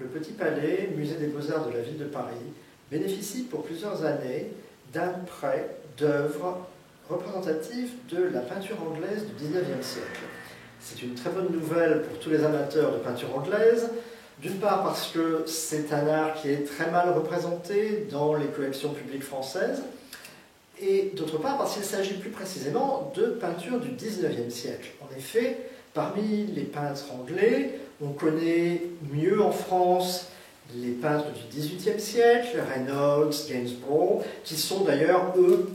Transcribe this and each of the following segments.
le Petit Palais, musée des Beaux-Arts de la ville de Paris, bénéficie pour plusieurs années d'un prêt d'œuvres représentatives de la peinture anglaise du XIXe siècle. C'est une très bonne nouvelle pour tous les amateurs de peinture anglaise, d'une part parce que c'est un art qui est très mal représenté dans les collections publiques françaises, et d'autre part parce qu'il s'agit plus précisément de peinture du XIXe siècle. En effet, parmi les peintres anglais, on connaît mieux en France les peintres du XVIIIe siècle, Reynolds, Gainsborough, qui sont d'ailleurs, eux,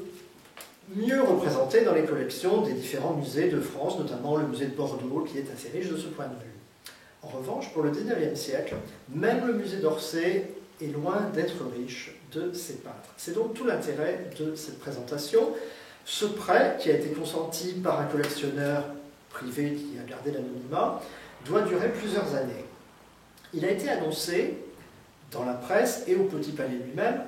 mieux représentés dans les collections des différents musées de France, notamment le musée de Bordeaux, qui est assez riche de ce point de vue. En revanche, pour le XIXe siècle, même le musée d'Orsay est loin d'être riche de ces peintres. C'est donc tout l'intérêt de cette présentation. Ce prêt, qui a été consenti par un collectionneur privé qui a gardé l'anonymat, doit durer plusieurs années. Il a été annoncé dans la presse et au Petit Palais lui-même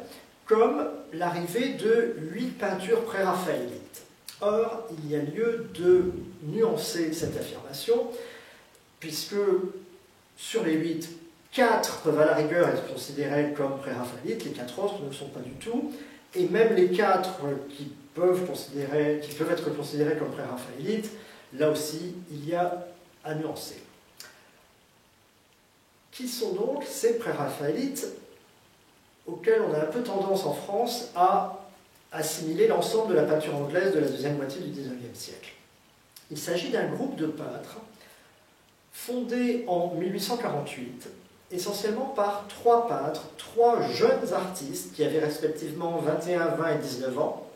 comme l'arrivée de 8 peintures pré-raphaélites. Or, il y a lieu de nuancer cette affirmation, puisque sur les 8, 4 peuvent à la rigueur être considérés comme pré-raphaélites, les 4 autres ne le sont pas du tout, et même les 4 qui peuvent être considérés comme pré-raphaélites, là aussi, il y a à nuancer. Qui sont donc ces pré-raphaélites auxquels on a un peu tendance en France à assimiler l'ensemble de la peinture anglaise de la deuxième moitié du XIXe siècle? Il s'agit d'un groupe de peintres fondé en 1848, essentiellement par 3 peintres, 3 jeunes artistes qui avaient respectivement 21, 20 et 19 ans,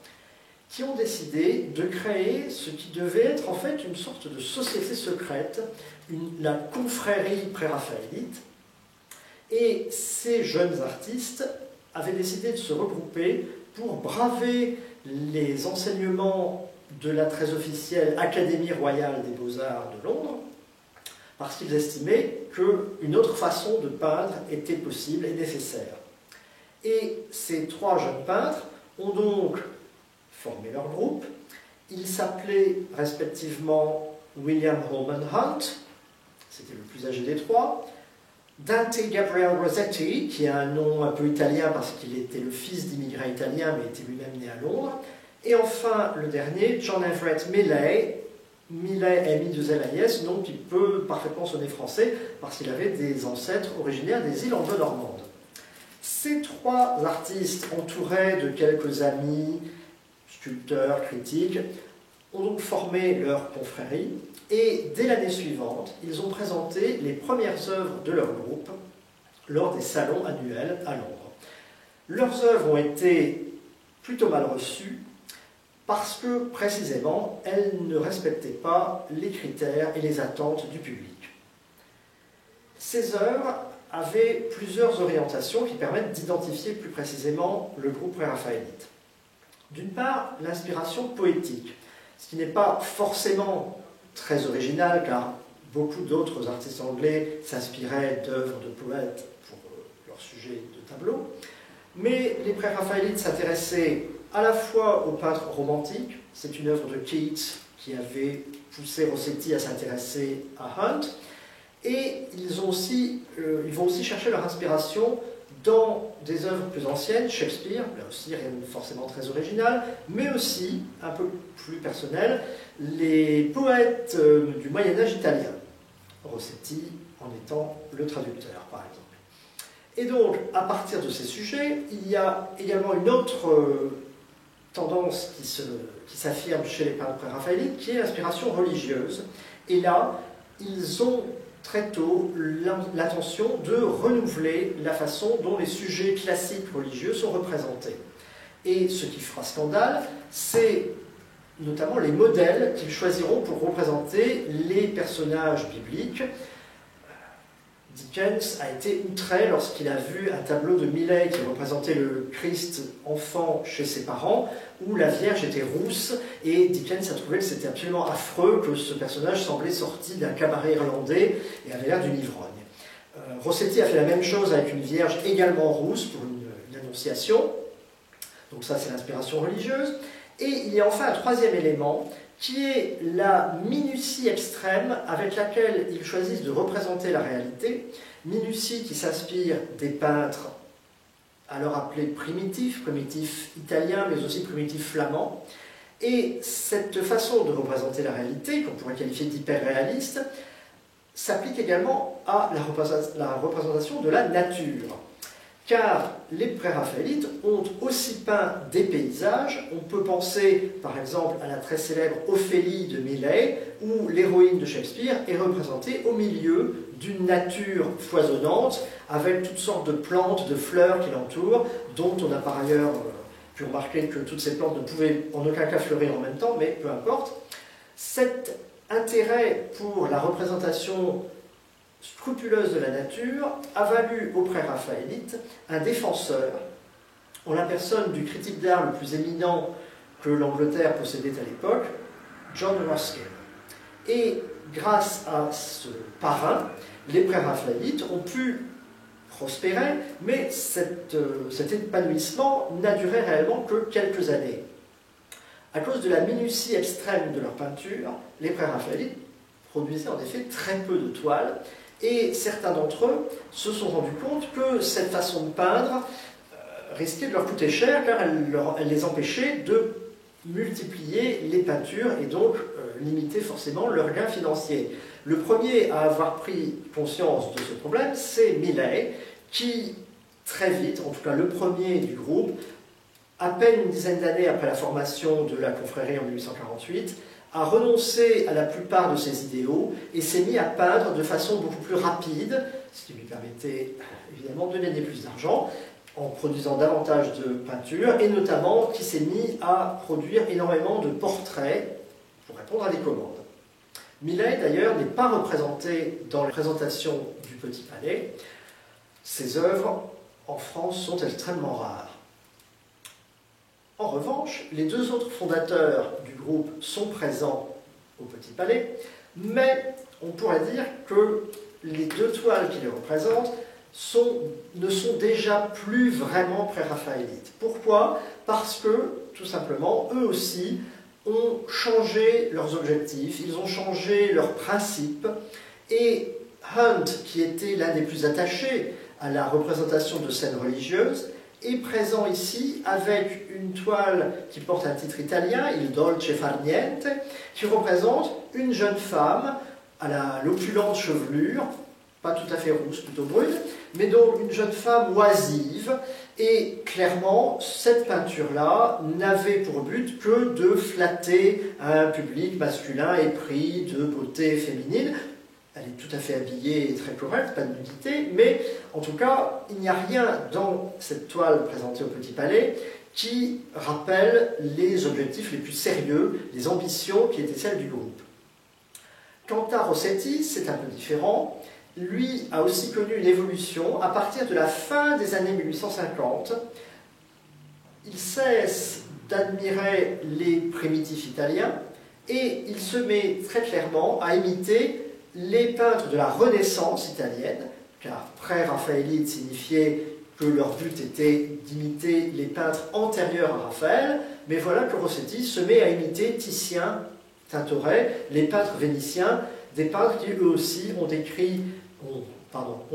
qui ont décidé de créer ce qui devait être en fait une sorte de société secrète, la confrérie pré-raphaélite. Et ces jeunes artistes avaient décidé de se regrouper pour braver les enseignements de la très officielle Académie royale des beaux-arts de Londres, parce qu'ils estimaient qu'une autre façon de peindre était possible et nécessaire. Et ces 3 jeunes peintres ont donc formé leur groupe. Ils s'appelaient respectivement William Holman Hunt, c'était le plus âgé des 3, Dante Gabriel Rossetti, qui a un nom un peu italien parce qu'il était le fils d'immigrés italiens mais était lui-même né à Londres, et enfin le dernier, John Everett Millais, Millais M-I-2-L-A-I-S, nom qui peut parfaitement sonner français parce qu'il avait des ancêtres originaires des îles anglo-normandes. Ces 3 artistes, entourés de quelques amis, sculpteurs, critiques, ont donc formé leur confrérie et dès l'année suivante, ils ont présenté les premières œuvres de leur groupe lors des salons annuels à Londres. Leurs œuvres ont été plutôt mal reçues parce que, précisément, elles ne respectaient pas les critères et les attentes du public. Ces œuvres avaient plusieurs orientations qui permettent d'identifier plus précisément le groupe pré-raphaélite. D'une part, l'inspiration poétique, ce qui n'est pas forcément très original, car beaucoup d'autres artistes anglais s'inspiraient d'œuvres de poètes pour leur sujet de tableau, mais les pré-raphaélites s'intéressaient à la fois aux peintres romantiques, c'est une œuvre de Keats qui avait poussé Rossetti à s'intéresser à Hunt, et ils vont aussi chercher leur inspiration dans des œuvres plus anciennes, Shakespeare, là aussi rien de forcément très original, mais aussi, un peu plus personnel, les poètes du Moyen-Âge italien, Rossetti en étant le traducteur par exemple. Et donc, à partir de ces sujets, il y a également une autre tendance qui s'affirme chez les peintres pré-raphaélites, qui est l'inspiration religieuse. Et là, ils ont très tôt l'intention de renouveler la façon dont les sujets classiques religieux sont représentés. Et ce qui fera scandale, c'est notamment les modèles qu'ils choisiront pour représenter les personnages bibliques. Dickens a été outré lorsqu'il a vu un tableau de Millais qui représentait le Christ enfant chez ses parents, où la Vierge était rousse, et Dickens a trouvé que c'était absolument affreux, que ce personnage semblait sorti d'un cabaret irlandais et avait l'air d'une ivrogne. Rossetti a fait la même chose avec une Vierge également rousse pour une annonciation, donc ça c'est l'inspiration religieuse. Et il y a enfin un troisième élément, qui est la minutie extrême avec laquelle ils choisissent de représenter la réalité, minutie qui s'inspire des peintres alors appelés primitifs, primitifs italiens, mais aussi primitifs flamands. Et cette façon de représenter la réalité, qu'on pourrait qualifier d'hyper-réaliste, s'applique également à la représentation de la nature. Car les préraphaélites ont aussi peint des paysages. On peut penser par exemple à la très célèbre Ophélie de Millais, où l'héroïne de Shakespeare est représentée au milieu d'une nature foisonnante, avec toutes sortes de plantes, de fleurs qui l'entourent, dont on a par ailleurs pu remarquer que toutes ces plantes ne pouvaient en aucun cas fleurir en même temps, mais peu importe. Cet intérêt pour la représentation scrupuleuse de la nature a valu aux préraphaélites un défenseur, en la personne du critique d'art le plus éminent que l'Angleterre possédait à l'époque, John Ruskin. Et grâce à ce parrain, les préraphaélites ont pu prospérer, mais cet épanouissement n'a duré réellement que quelques années. À cause de la minutie extrême de leur peinture, les préraphaélites produisaient en effet très peu de toiles, et certains d'entre eux se sont rendus compte que cette façon de peindre risquait de leur coûter cher, car elle les empêchait de multiplier les peintures et donc limiter forcément leurs gains financiers. Le premier à avoir pris conscience de ce problème, c'est Millais, qui très vite, en tout cas le premier du groupe, à peine une dizaine d'années après la formation de la confrérie en 1848, a renoncé à la plupart de ses idéaux et s'est mis à peindre de façon beaucoup plus rapide, ce qui lui permettait évidemment de gagner plus d'argent, en produisant davantage de peintures, et notamment qui s'est mis à produire énormément de portraits pour répondre à des commandes. Millais, d'ailleurs, n'est pas représenté dans les présentations du Petit Palais. Ses œuvres, en France, sont extrêmement rares. En revanche, les deux autres fondateurs du groupe sont présents au Petit Palais, mais on pourrait dire que les deux toiles qui les représentent ne sont déjà plus vraiment préraphaélites. Pourquoi? Parce que, tout simplement, eux aussi ont changé leurs objectifs, ils ont changé leurs principes, et Hunt, qui était l'un des plus attachés à la représentation de scènes religieuses, est présent ici avec une toile qui porte un titre italien, Il Dolce Far Niente, qui représente une jeune femme à l'opulente chevelure, pas tout à fait rousse, plutôt brune, mais donc une jeune femme oisive, et clairement, cette peinture-là n'avait pour but que de flatter un public masculin épris de beauté féminine. Elle est tout à fait habillée et très correcte, pas de nudité, mais en tout cas, il n'y a rien dans cette toile présentée au Petit Palais qui rappelle les objectifs les plus sérieux, les ambitions qui étaient celles du groupe. Quant à Rossetti, c'est un peu différent. Lui a aussi connu une évolution à partir de la fin des années 1850. Il cesse d'admirer les primitifs italiens et il se met très clairement à imiter les peintres de la Renaissance italienne, car pré-raphaélite signifiait que leur but était d'imiter les peintres antérieurs à Raphaël, mais voilà que Rossetti se met à imiter Titien, Tintoret, les peintres vénitiens, des peintres qui eux aussi ont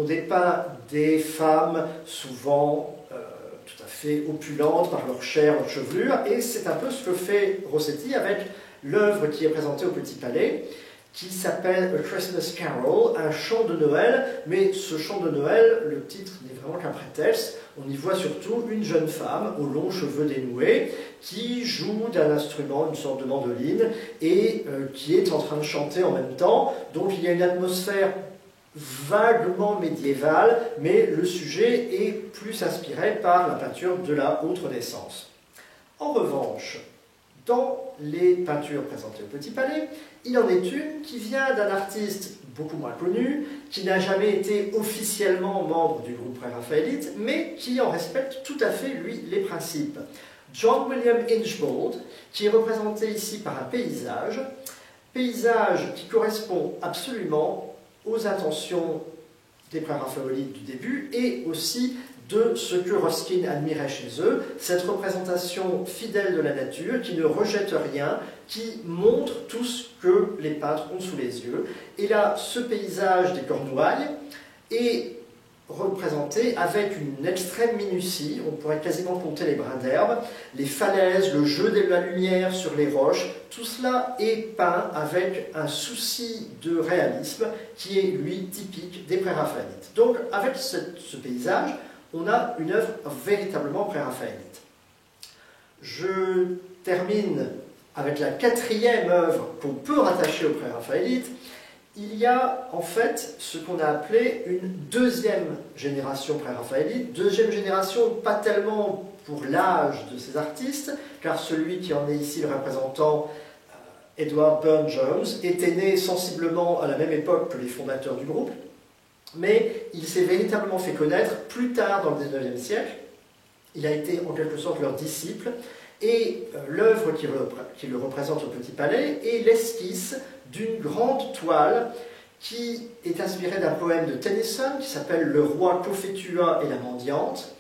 dépeint des femmes souvent tout à fait opulentes par leur chair, leur chevelure, et c'est un peu ce que fait Rossetti avec l'œuvre qui est présentée au Petit Palais, qui s'appelle A Christmas Carol, un chant de Noël, mais ce chant de Noël, le titre n'est vraiment qu'un prétexte. On y voit surtout une jeune femme aux longs cheveux dénoués qui joue d'un instrument, une sorte de mandoline, et qui est en train de chanter en même temps. Donc il y a une atmosphère vaguement médiévale, mais le sujet est plus inspiré par la peinture de la Haute Renaissance. En revanche, dans les peintures présentées au Petit Palais, il en est une qui vient d'un artiste beaucoup moins connu, qui n'a jamais été officiellement membre du groupe pré-raphaélite, mais qui en respecte tout à fait, lui, les principes. John William Inchbald, qui est représenté ici par un paysage qui correspond absolument aux intentions des pré-raphaélites du début et aussi de ce que Ruskin admirait chez eux, cette représentation fidèle de la nature, qui ne rejette rien, qui montre tout ce que les peintres ont sous les yeux. Et là, ce paysage des Cornouailles est représenté avec une extrême minutie, on pourrait quasiment compter les brins d'herbe, les falaises, le jeu de la lumière sur les roches, tout cela est peint avec un souci de réalisme qui est, lui, typique des pré-raphaélites. Donc, avec ce paysage, on a une œuvre véritablement pré-raphaélite. Je termine avec la quatrième œuvre qu'on peut rattacher au pré-raphaélite. Il y a en fait ce qu'on a appelé une deuxième génération pré-raphaélite. Deuxième génération, pas tellement pour l'âge de ces artistes, car celui qui en est ici le représentant, Edward Burne-Jones, était né sensiblement à la même époque que les fondateurs du groupe, mais il s'est véritablement fait connaître plus tard dans le XIXe siècle. Il a été en quelque sorte leur disciple, et l'œuvre qui le représente au Petit Palais est l'esquisse d'une grande toile qui est inspirée d'un poème de Tennyson qui s'appelle « Le roi Cophetua et la mendiante ».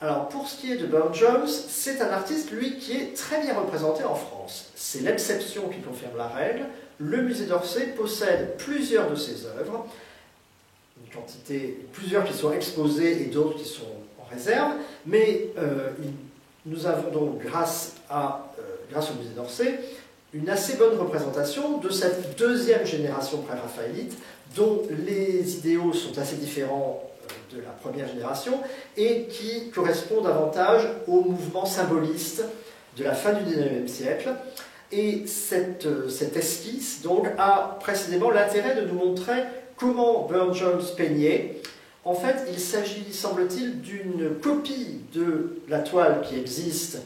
Alors, pour ce qui est de Burne-Jones, c'est un artiste, lui, qui est très bien représenté en France. C'est l'exception qui confirme la règle. Le musée d'Orsay possède plusieurs de ses œuvres, une quantité, plusieurs qui sont exposées et d'autres qui sont en réserve, mais nous avons donc, grâce au musée d'Orsay, une assez bonne représentation de cette deuxième génération pré-raphaélite, dont les idéaux sont assez différents de la première génération et qui correspond davantage au mouvement symboliste de la fin du XIXe siècle. Et cette esquisse donc, a précisément l'intérêt de nous montrer comment Burne-Jones peignait. En fait, il s'agit, semble-t-il, d'une copie de la toile qui existe,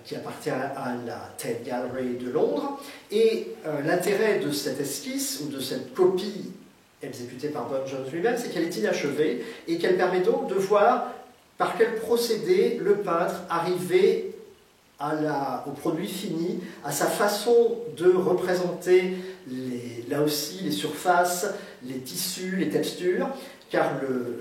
qui appartient à la Tate Gallery de Londres. Et l'intérêt de cette esquisse, ou de cette copie exécutée par Burne-Jones lui-même, c'est qu'elle est inachevée et qu'elle permet donc de voir par quel procédé le peintre arrivait au produit fini, à sa façon de représenter là aussi les surfaces, les tissus, les textures, car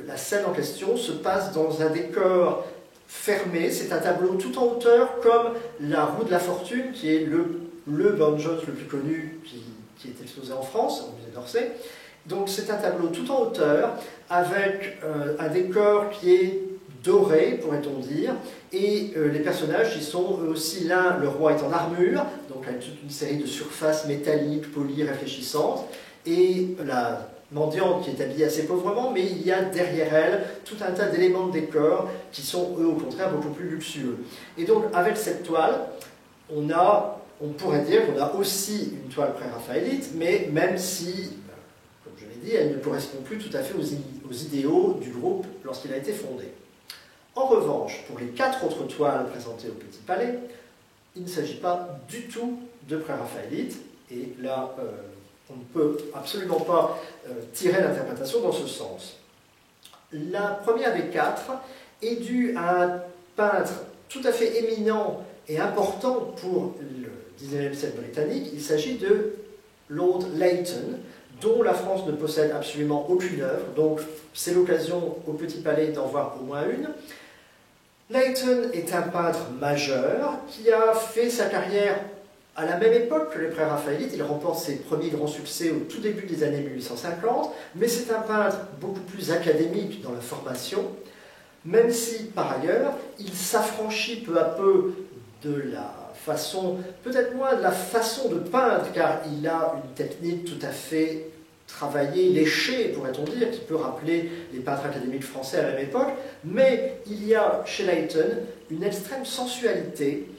la scène en question se passe dans un décor fermé, c'est un tableau tout en hauteur comme la roue de la fortune, qui est le Burne-Jones le plus connu qui est exposé en France, au musée d'Orsay. Donc c'est un tableau tout en hauteur, avec un décor qui est doré, pourrait-on dire, et les personnages qui sont eux aussi, l'un, le roi est en armure, donc avec toute une série de surfaces métalliques, polies, réfléchissantes, et la mendiante qui est habillée assez pauvrement, mais il y a derrière elle tout un tas d'éléments de décor qui sont eux au contraire beaucoup plus luxueux. Et donc avec cette toile, on pourrait dire qu'on a aussi une toile pré-raphaélite, mais même si, comme je l'ai dit, elle ne correspond plus tout à fait aux idéaux du groupe lorsqu'il a été fondé. En revanche, pour les 4 autres toiles présentées au Petit Palais, il ne s'agit pas du tout de pré-raphaélite, et là, on ne peut absolument pas tirer l'interprétation dans ce sens. La première des 4 est due à un peintre tout à fait éminent et important pour le XIXe siècle britannique. Il s'agit de Lord Leighton, dont la France ne possède absolument aucune œuvre, donc c'est l'occasion au Petit Palais d'en voir au moins une. Leighton est un peintre majeur qui a fait sa carrière à la même époque que les pré-raphaélites. Il remporte ses premiers grands succès au tout début des années 1850, mais c'est un peintre beaucoup plus académique dans la formation, même si, par ailleurs, il s'affranchit peu à peu de la façon, peut-être moins de la façon de peindre, car il a une technique tout à fait travaillée, léchée, pourrait-on dire, qui peut rappeler les peintres académiques français à la même époque, mais il y a chez Leighton une extrême sensualité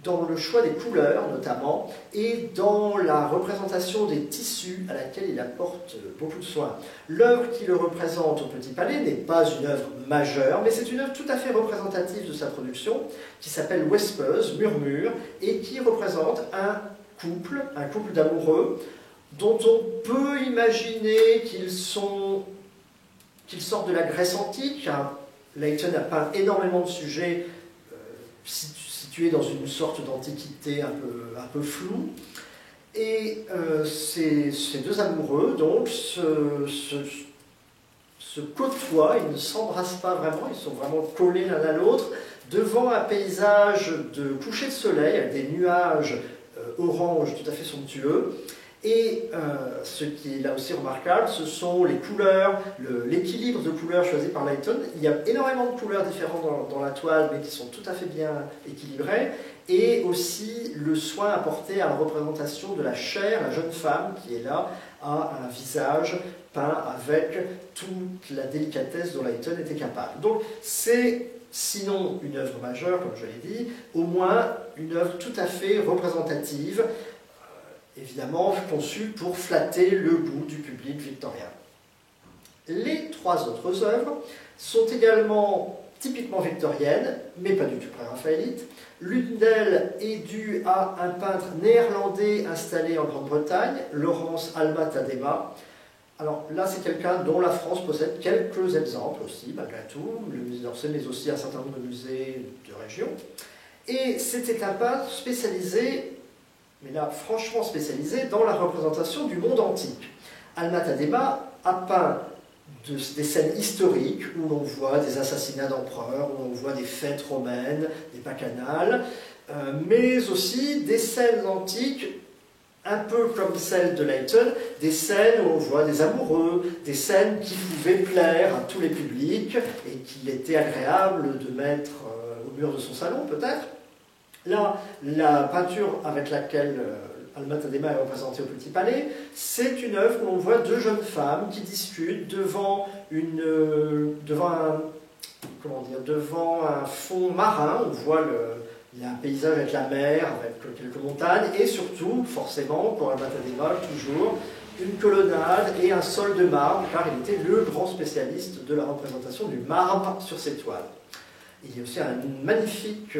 dans le choix des couleurs notamment, et dans la représentation des tissus à laquelle il apporte beaucoup de soin. L'œuvre qui le représente au Petit Palais n'est pas une œuvre majeure, mais c'est une œuvre tout à fait représentative de sa production, qui s'appelle Whispers, Murmures, et qui représente un couple d'amoureux, dont on peut imaginer qu'ils sortent de la Grèce antique, car Leighton a peint énormément de sujets situés dans une sorte d'antiquité un peu floue. Et ces deux amoureux donc se se côtoient, ils ne s'embrassent pas vraiment, ils sont vraiment collés l'un à l'autre, devant un paysage de coucher de soleil, avec des nuages orange tout à fait somptueux. Et ce qui est là aussi remarquable, ce sont les couleurs, l'équilibre de couleurs choisi par Leighton. Il y a énormément de couleurs différentes dans la toile, mais qui sont tout à fait bien équilibrées. Et aussi le soin apporté à la représentation de la chair, la jeune femme qui est là, a un visage peint avec toute la délicatesse dont Leighton était capable. Donc c'est, sinon une œuvre majeure, comme je l'ai dit, au moins une œuvre tout à fait représentative, évidemment conçue pour flatter le goût du public victorien. Les trois autres œuvres sont également typiquement victoriennes, mais pas du tout pré-raphaélites. L'une d'elles est due à un peintre néerlandais installé en Grande-Bretagne, Laurens Alma Tadema. Alors là, c'est quelqu'un dont la France possède quelques exemples aussi, malgré tout, le musée d'Orsay, mais aussi un certain nombre de musées de région. Et c'était un peintre spécialisé, mais là franchement spécialisé, dans la représentation du monde antique. Alma Tadema a peint des scènes historiques où l'on voit des assassinats d'empereurs, où l'on voit des fêtes romaines, des bacchanales, mais aussi des scènes antiques un peu comme celle de Leighton, des scènes où on voit des amoureux, des scènes qui pouvaient plaire à tous les publics et qu'il était agréable de mettre au mur de son salon peut-être. Là, la peinture avec laquelle Alma Tadema est représentée au Petit Palais, c'est une œuvre où on voit deux jeunes femmes qui discutent devant un fond marin. On voit il y a un paysage avec la mer, avec quelques montagnes, et surtout, forcément, pour Alma Tadema, toujours, une colonnade et un sol de marbre, car il était le grand spécialiste de la représentation du marbre sur ses toiles. Il y a aussi un magnifique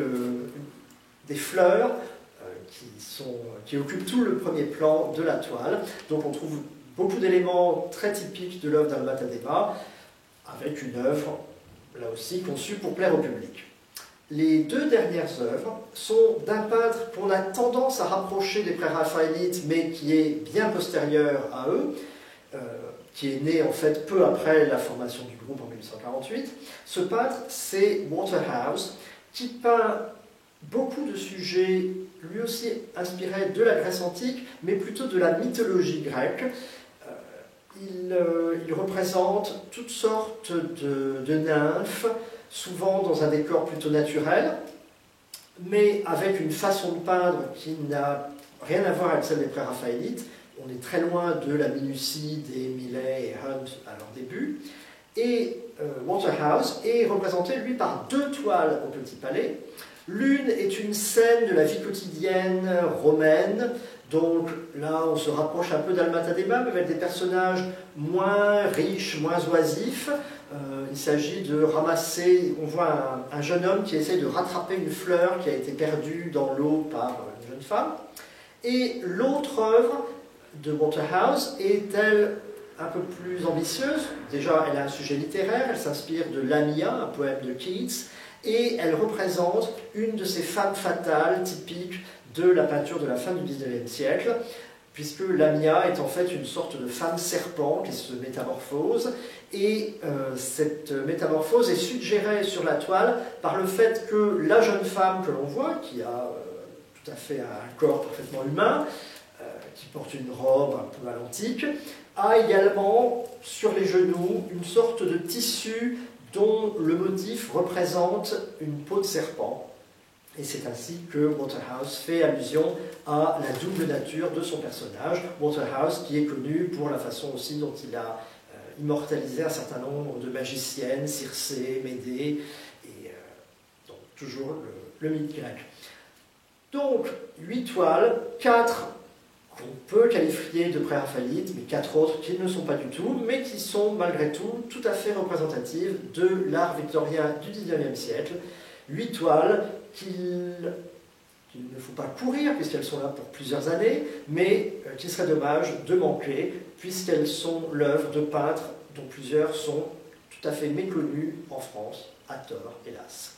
des fleurs qui occupent tout le premier plan de la toile. Donc on trouve beaucoup d'éléments très typiques de l'œuvre d'Alma Tadema, avec une œuvre, là aussi, conçue pour plaire au public. Les deux dernières œuvres sont d'un peintre qu'on a tendance à rapprocher des pré-raphaélites, mais qui est bien postérieur à eux, qui est né en fait peu après la formation du groupe en 1848. Ce peintre, c'est Waterhouse, qui peint beaucoup de sujets, lui aussi inspirés de la Grèce antique, mais plutôt de la mythologie grecque. Il représente toutes sortes de nymphes, souvent dans un décor plutôt naturel, mais avec une façon de peindre qui n'a rien à voir avec celle des pré-raphaélites. On est très loin de la minutie des Millet et Hunt à leur début. Et Waterhouse est représenté, lui, par deux toiles au Petit Palais. L'une est une scène de la vie quotidienne romaine, donc là on se rapproche un peu d'Alma Tadema, mais avec des personnages moins riches, moins oisifs. Il s'agit de ramasser, on voit un jeune homme qui essaie de rattraper une fleur qui a été perdue dans l'eau par une jeune femme. Et l'autre œuvre de Waterhouse est-elle un peu plus ambitieuse. Déjà, elle a un sujet littéraire, elle s'inspire de Lamia, un poème de Keats, et elle représente une de ces femmes fatales typiques de la peinture de la fin du XIXe siècle, puisque Lamia est en fait une sorte de femme serpent qui se métamorphose, et cette métamorphose est suggérée sur la toile par le fait que la jeune femme que l'on voit, qui a tout à fait un corps parfaitement humain, qui porte une robe un peu à l'antique, a également sur les genoux une sorte de tissu dont le motif représente une peau de serpent. Et c'est ainsi que Waterhouse fait allusion à la double nature de son personnage. Waterhouse qui est connu pour la façon aussi dont il a immortalisé un certain nombre de magiciennes, Circé, Médée, et donc toujours le mythe grec. Donc, 8 toiles, 4 qu'on peut qualifier de pré-raphaélites, mais 4 autres qui ne sont pas du tout, mais qui sont malgré tout tout à fait représentatives de l'art victorien du XIXe siècle. 8 toiles qu'il ne faut pas courir, puisqu'elles sont là pour plusieurs années, mais qu'il serait dommage de manquer, puisqu'elles sont l'œuvre de peintres dont plusieurs sont tout à fait méconnus en France, à tort, hélas.